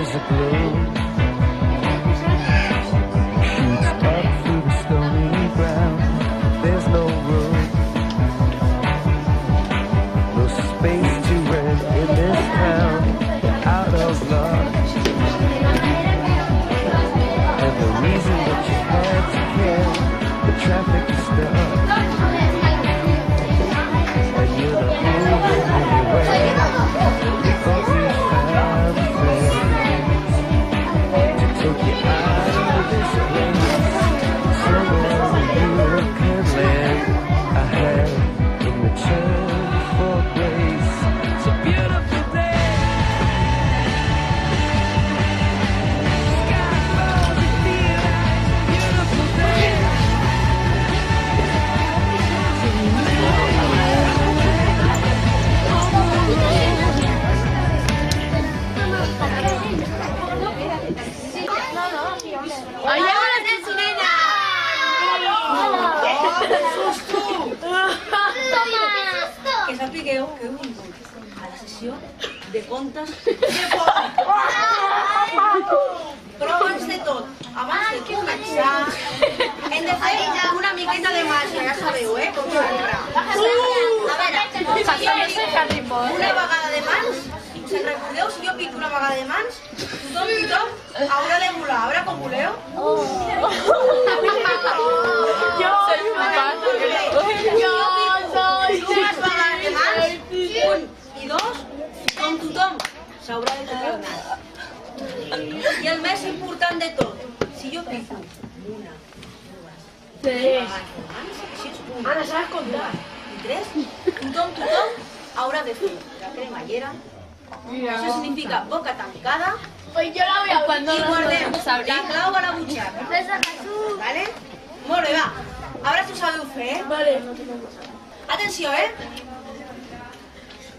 there's a glow. Shoots up through the stony ground. There's no room, no space to rent in this town. Out of luck, and the reason that you had to care, the traffic is stuck, and you're not moving anywhere. Because we found friends to take you out of this place, somewhere you can land a hand in return for grace. It's a beautiful day. Sky falls, you feel like it's a beautiful day. Que sapigueu que heu vingut a la sessió de contes però abans de tot, abans de començar, hem de fer una miqueta de màgia, ja sabeu, com sempre. A veure, si jo pico una vegada de mans, us en recordeu? Si jo pico una vegada de mans, tothom haurà de volar, a veure com voleu. Dues vegades de mans, un i dos, com tothom s'haurà de tocar el nas. I el més important de tot, si jo pico una, dues, tres vegades de mans, així és una, i tres, tothom haurà de fer la cremallera. Això significa boca tancada i guardem la clau a la butxaca. Vale? Molt bé, va. A veure si ho sabeu fer, Vale. Atenció,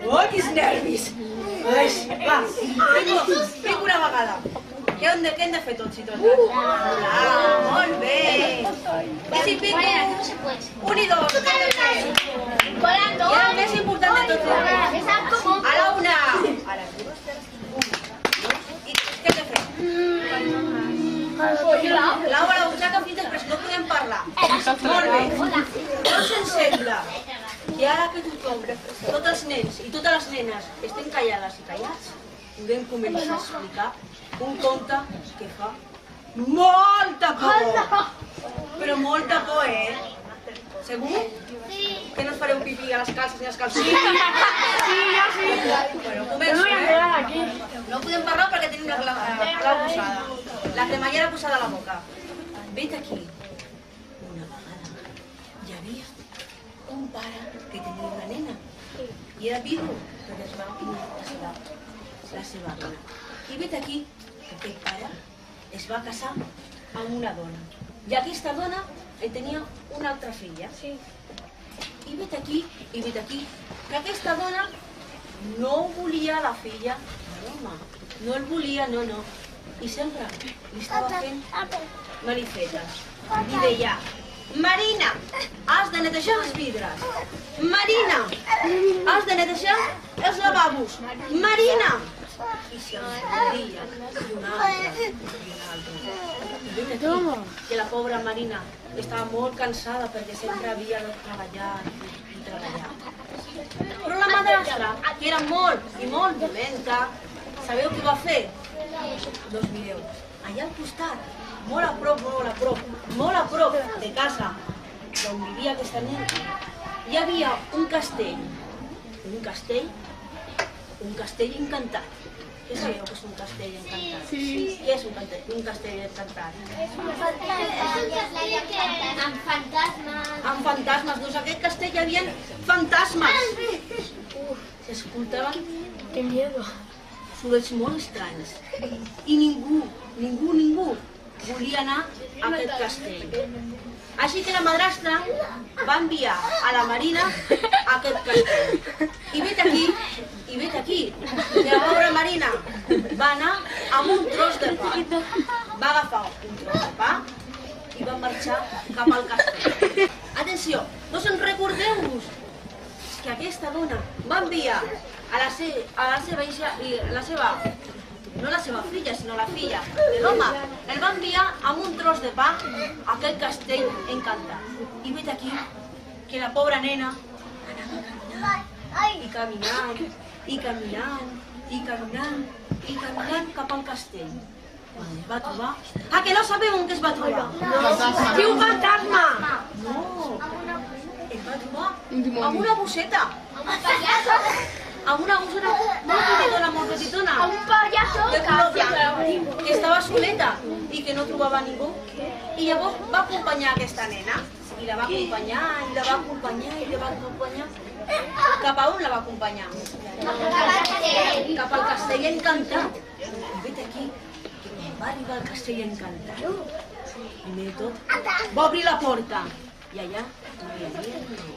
Oh, quins nervis! Va, pico una vegada. Què hem de fer tots i totes? Molt bé! I si pico un i dos, què hem de fer? I el més important de tot, a la una, a les dues, i què hem de fer? Clau a la butxaca fins després, no podem parlar. Molt bé. No se'ns sembla que ara que tothom, tots els nens i totes les nenes estem callades i callats, podem començar a explicar un conte que fa molta por. Però molta por, Segur? Que no us fareu pipí a les calces i als calçons? Sí, jo sí. Bueno, començo, No podem parlar perquè tenim la clau posada. La cremallera posada a la boca. Vet aquí. Una vegada hi havia un pare que tenia una nena i era vidu perquè es va morir la seva dona. I vet aquí que aquest pare es va casar amb una dona i aquesta dona tenia una altra filla. I vet aquí que aquesta dona no volia la filla de l'home, no el volia, no. I sempre li estava fent malifetes. Li deia: Marina, has de netejar els vidres. Marina, has de netejar els lavabos. Marina! I se'ls redia una altra. I vet aquí que la pobra Marina estava molt cansada perquè sempre havia de treballar i treballar. Però la madrastra, que era molt i molt dolenta, sabeu què va fer? Doncs mireu, allà al costat, molt a prop de casa on vivia aquesta nena, hi havia un castell encantat. Què sabeu que és un castell encantat? Sí. Què és un castell encantat? Amb fantasmes. Amb fantasmes, doncs aquest castell hi havia fantasmes. S'escoltaven sorolls molt estranys i ningú volia anar a aquest castell. Així que la madrastra va enviar a la Marina a aquest castell. I vet aquí, que la pobra Marina va anar amb un tros de pa. Va agafar un tros de pa i va marxar cap al castell. Atenció, no se'n recordeu-vos que aquesta dona va enviar a la seva no la seva filla, sinó la filla de l'home, el va enviar amb un tros de pa a aquell castell encantat. I vet aquí que la pobra nena anava caminant, i caminant, i caminant, i caminant cap al castell. Quan es va trobar... Ah, que no sabeu on es va trobar? Diu un fantasma! No, es va trobar amb una bosseta. Amb una bosseta molt petitona, Un payaso de color blanc, que estava soleta i que no trobava ningú. I llavors va acompanyar aquesta nena. I la va acompanyar, i la va acompanyar, i la va acompanyar. Cap a on la va acompanyar? Cap al castell encantat. I vet aquí, que quan va arribar al castell encantat, primer de tot, va obrir la porta. I allà no hi havia ningú.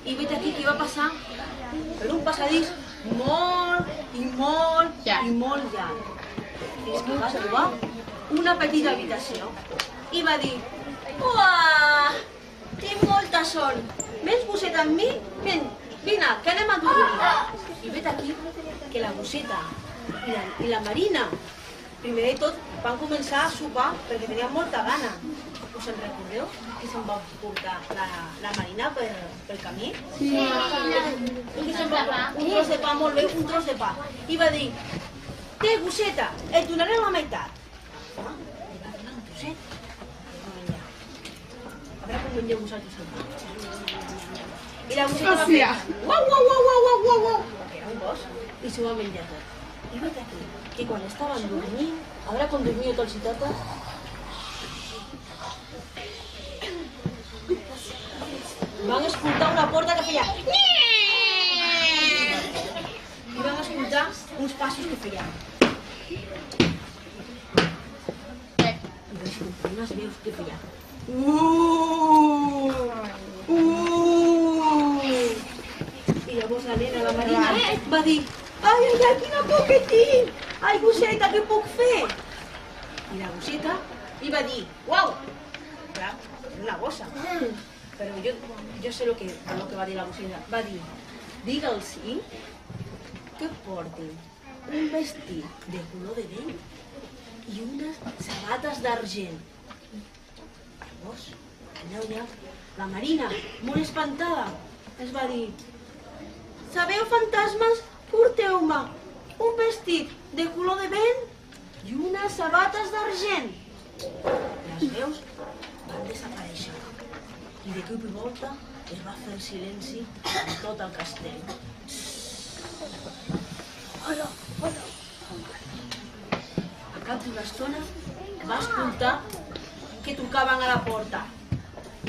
I vet aquí que va passar per un passadís molt i molt i molt llarg. Fins que va trobar una petita habitació. I va dir, uah, tinc molta son. Vens, bosseta, amb mi? Vine, que anem a dormir. I vet aquí que la bosseta i la Marina, primer de tot, van començar a sopar perquè tenien molta gana. Us en recordeu que se'n va portar la Marina pel camí? Sí. Un tros de pa, molt bé, un tros de pa. I va dir, té, bosseta, et donaré la meitat. Li va donar un trosset. A veure com mengeu vosaltres el pa. I la bosseta va fer, uau, uau, uau, uau, uau, uau. Perquè era un gos i s'ho va menjar tot. I vet aquí que quan estaven dormint, a veure com dormia tots i totes, van escoltar una porta que feia i van escoltar uns passos que feien. I van escoltar unes veus que feien I llavors la nena, la Marina, va dir, ai, ai, ai, quina por que tinc! Ai, bosseta, què puc fer? I la bosseta li va dir, uau! Clar, era una gossa. Però jo sé el que va dir la bosseta. Va dir, digue'ls que portin un vestit de color de vent i unes sabates d'argent. Llavors, la noia, la Marina, molt espantada, es va dir, sabeu, fantasmes, porteu-me un vestit de color de vent i unes sabates d'argent. Les veus van desaparèixer. I de cop i volta es va fer el silenci en tot el castell. Hola, hola. Al cap d'una estona va escoltar que trucaven a la porta.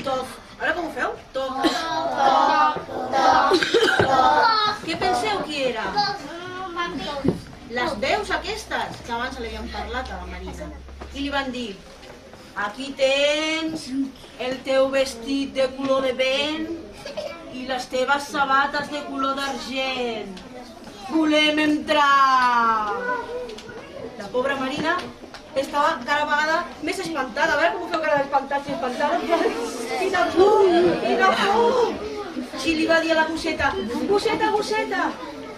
Toc. Ara com ho feu? Toc. Toc. Toc. Què penseu qui era? Les veus aquestes, que abans li havien parlat a la Marina. I li van dir, aquí tens el teu vestit de color de vent i les teves sabates de color d'argent. Volem entrar! La pobra Marina estava cada vegada més espantada. A veure com ho feu cara d'espantats i espantada. Quina por! Quina por! I li va dir a la bosseta, bosseta, bosseta,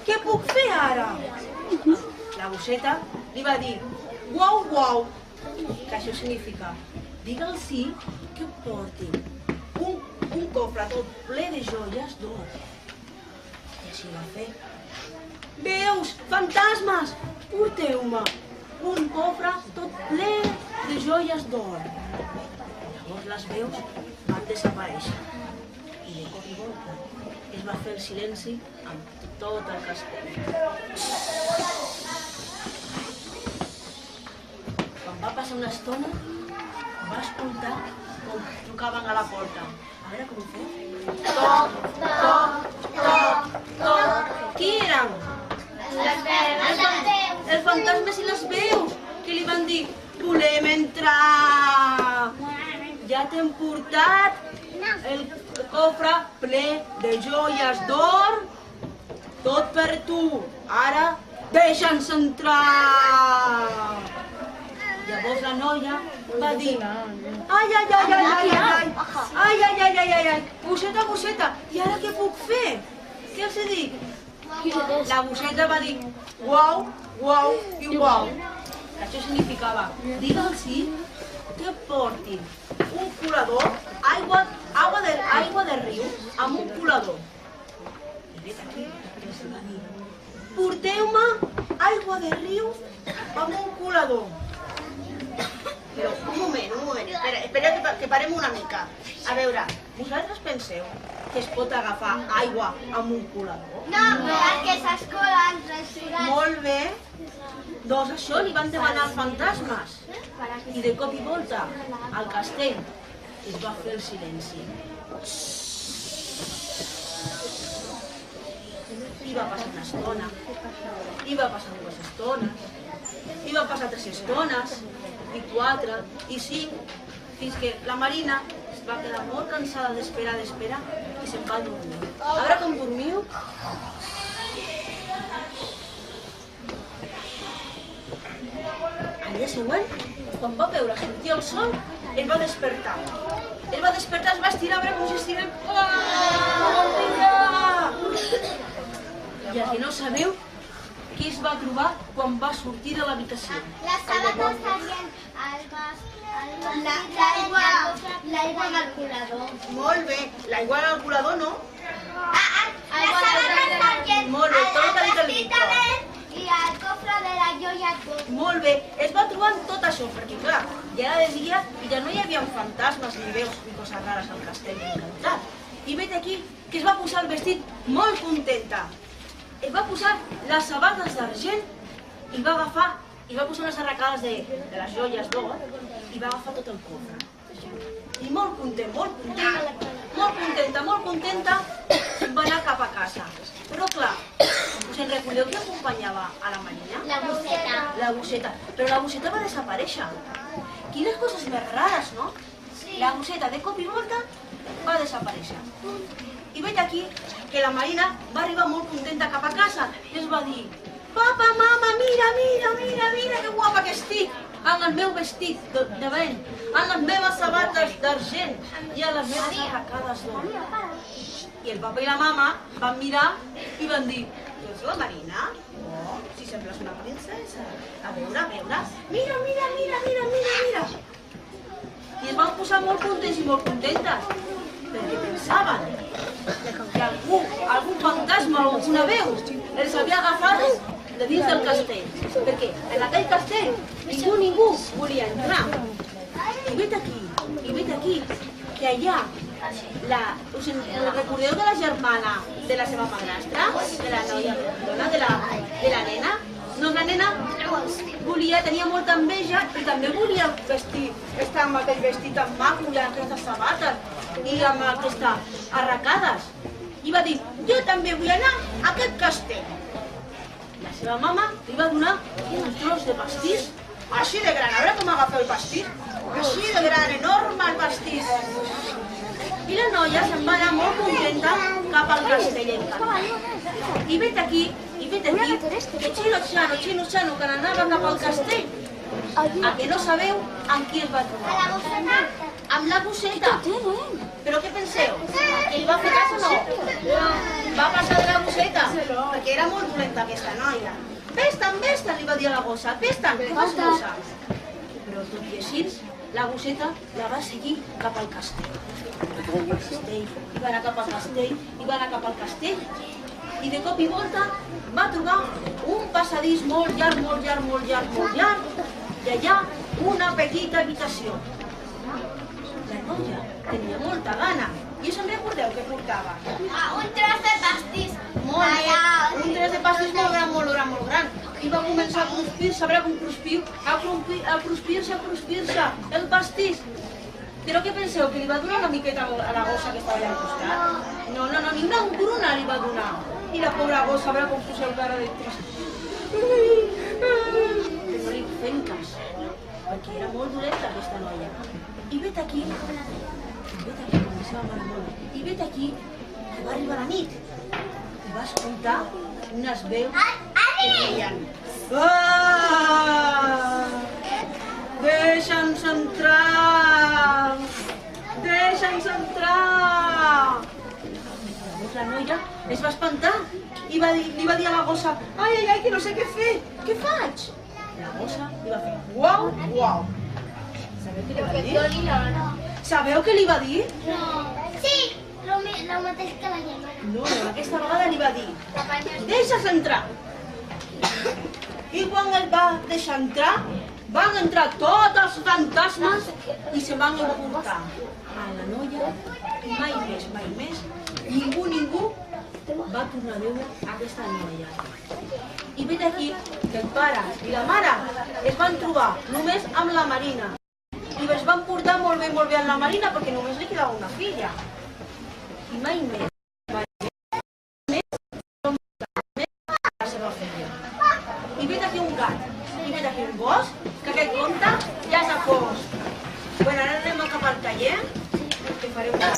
què puc fer ara? La bosseta li va dir, uau, uau, que això significa, digue'ls que portin un cofre tot ple de joies d'or. I així va fer. Veus, fantasmes, porteu-me un cofre tot ple de joies d'or. Llavors les veus van desaparèixer. I de cop i volta es va fer el silenci amb tot el castell. Quan va passar una estona, va escoltar com trucaven a la porta. A veure com ho feu. Toc, toc, toc, toc. Qui eren? Els fantasmes i les veus, que li van dir, volem entrar. Ja t'hem portat el cofre ple de joies d'or, tot per tu. Ara deixa'ns entrar. Llavors la noia va dir, ai, ai, ai, ai, ai, ai, ai, ai, ai, ai, ai, bosseta, bosseta, i ara què puc fer? Què els he dit? La bosseta va dir, uau, uau i uau. Això significava, digue'ls que portin un colador, aigua de riu, amb un colador. I vet aquí, els va dir, porteu-me aigua de riu amb un colador. Però un moment, espera que parem una mica. A veure, vosaltres penseu que es pot agafar aigua amb un colador? No, perquè s'escola al restaurant. Molt bé. Doncs això li van demanar els fantasmes. I de cop i volta, al castell, es va fer el silenci. I va passar una estona, i va passar 2 estones, i va passar 3 estones, i 4, i 5, fins que la Marina es va quedar molt cansada d'esperar, i se'n va dormir. A veure com dormiu. Al dia següent, quan va veure sortir el sol, es va despertar. Es va estirar, a veure com s'estirem. I el que no sabeu, què es va trobar quan va sortir de l'habitació? Les sabates tenien l'aigua del colador. Molt bé, l'aigua del colador no? Les sabates tenien Molt bé, tot el que ha dit el Víctor. i el cofre de la joia tot. Molt bé, es va trobar amb tot això, perquè clar, ja era de dia i ja no hi havia fantasmes ni veus ni coses rares al castell encantat. I vet aquí que es va posar el vestit molt contenta. Es va posar les sabates d'argent i va posar les arracades de les joies d'or i va agafar tot el cofre. I molt contenta, se'n va anar cap a casa. Però clar, us en recordeu qui acompanyava a la Marina? La bosseta. La bosseta. Però la bosseta va desaparèixer. Quines coses més rares, no? La bosseta de cop i volta va desaparèixer. I veig aquí que la Marina va arribar molt contenta cap a casa i es va dir: papa, mama, mira que guapa que estic amb el meu vestit de vent, amb les meves sabates d'argent i amb les meves arracades d'or. I el papa i la mama van mirar i van dir: tu ets la Marina? Oh, si sembles una princesa. A veure, mira. I es van posar molt contents i molt contentes, perquè pensaven que algun fantasma o alguna veu els havia agafat de dins del castell. Perquè en aquell castell ningú volia entrar. I vet aquí que allà, us recordeu de la germana de la seva madrastra? De la noia dona, de la nena? Doncs la nena tenia molta enveja i també volia estar amb aquell vestit tan maco i amb aquestes sabates i amb aquestes arracades. I va dir: jo també vull anar a aquest castell. La seva mama li va donar un tros de pastís així de gran. A veure com agafeu el pastís. Així de gran, enorme el pastís. I la noia se'n va anar molt contenta cap al castell encantat. I vet aquí que Xino Xano, que anava cap al castell, a que no sabeu amb qui es va trobar? Amb la bosseta. Però què penseu? Que li va fer cas o no? Va passar de la bosseta, perquè era molt dolenta aquesta noia. Vés-te'n, li va dir a la gossa, vés-te'n, què fas, gossa? Però tot i així, la bosseta la va seguir cap al castell. I va anar cap al castell, i de cop i volta va trobar un passadís molt llarg, i allà una petita habitació. La noia tenia molta gana, i us en recordeu què portava? Un tros de pastís. Molt bé, un tros de pastís molt gran. I va començar a cruspir-se, a veure com cruspiu, a cruspir-se el pastís. Però què penseu, que li va donar una miqueta a la gossa que estava allà al costat? No, ni una engruna li va donar. I la pobra gossa, a veure com poseu cara de trist. Però no li fem cas, perquè era molt dolenta aquesta noia. I vet aquí, com la seva mare molt, i vet aquí que va arribar la nit i va escoltar unes veus que deien: deixa'ns entrar! Llavors la noia es va espantar i li va dir a la gossa: ai, que no sé què fer, què faig? La gossa li va fer uau, uau. Sabeu què li va dir? Sabeu què li va dir? Sí, el mateix que la germana. No, aquesta vegada li va dir deixa'ls entrar. I quan el va deixar entrar, van entrar tots els fantasmes i se van emportar a la noia i mai més, ningú va tornar a veure aquesta noia. I vet aquí que el pare i la mare es van trobar només amb la Marina i es van portar molt bé amb la Marina perquè només li quedava una filla. I mai més. La seva filla. I vet aquí un gat, i vet aquí un gos, que aquest conte ja s'ha fos. Bueno, ara anem cap al taller, que farem una...